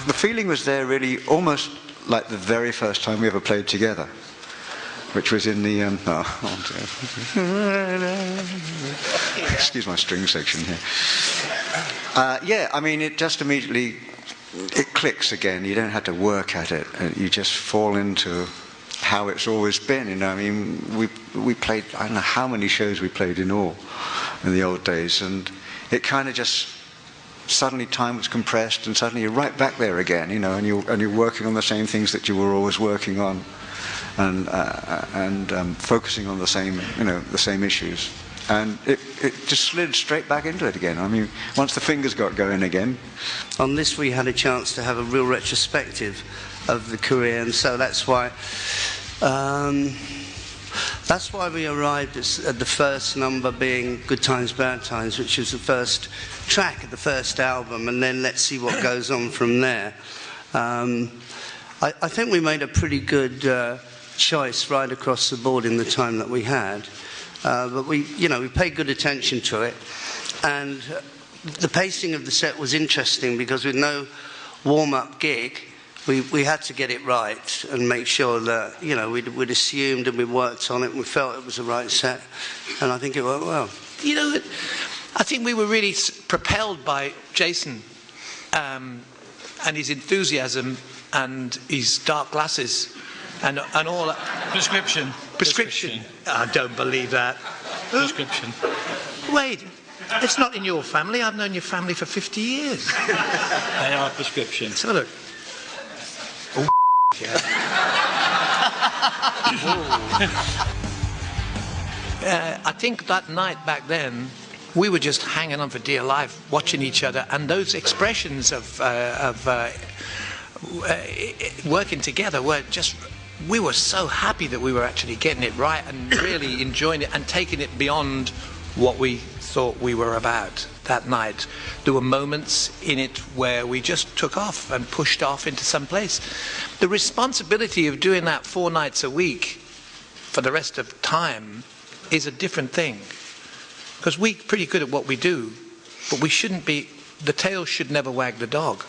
The feeling was there really almost like the very first time we ever played together, which was in the excuse my string section here. Yeah, I mean, it just immediately it clicks again. You don't have to work at it. You just fall into how it's always been. You know, I mean, we played, I don't know how many shows we played in all in the old days, and it kind of just suddenly time was compressed, and suddenly you're right back there again. You know, and you're working on the same things that you were always working on, and focusing on the same, you know, the same issues. And it just slid straight back into it again. I mean, once the fingers got going again. On this, we had a chance to have a real retrospective of the career, and so that's why we arrived at the first number being Good Times, Bad Times, which was the first track of the first album, and then let's see what goes on from there. I think we made a pretty good choice right across the board in the time that we had. But we paid good attention to it, and the pacing of the set was interesting because with no warm-up gig, we had to get it right and make sure that, you know, we'd assumed and we worked on it and we felt it was the right set, and I think it went well. You know, I think we were really propelled by Jason and his enthusiasm and his dark glasses. And all prescription. I don't believe that. Prescription. Wait, it's not in your family. I've known your family for 50 years. They are prescription. So look. Oh, yeah. I think that night back then, we were just hanging on for dear life, watching each other, and those expressions of working together were just. We were so happy that we were actually getting it right and really enjoying it and taking it beyond what we thought we were about that night. There were moments in it where we just took off and pushed off into some place. The responsibility of doing that 4 nights a week for the rest of time is a different thing. Because we're pretty good at what we do, but we shouldn't be, the tail should never wag the dog.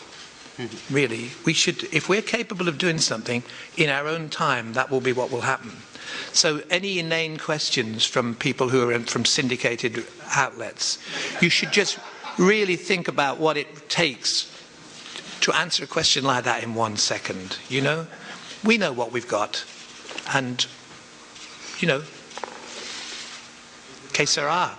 Really, we should, if we're capable of doing something in our own time, that will be what will happen. So any inane questions from people who are from syndicated outlets, you should just really think about what it takes to answer a question like that in 1 second. You know, we know what we've got, and you know, que sera.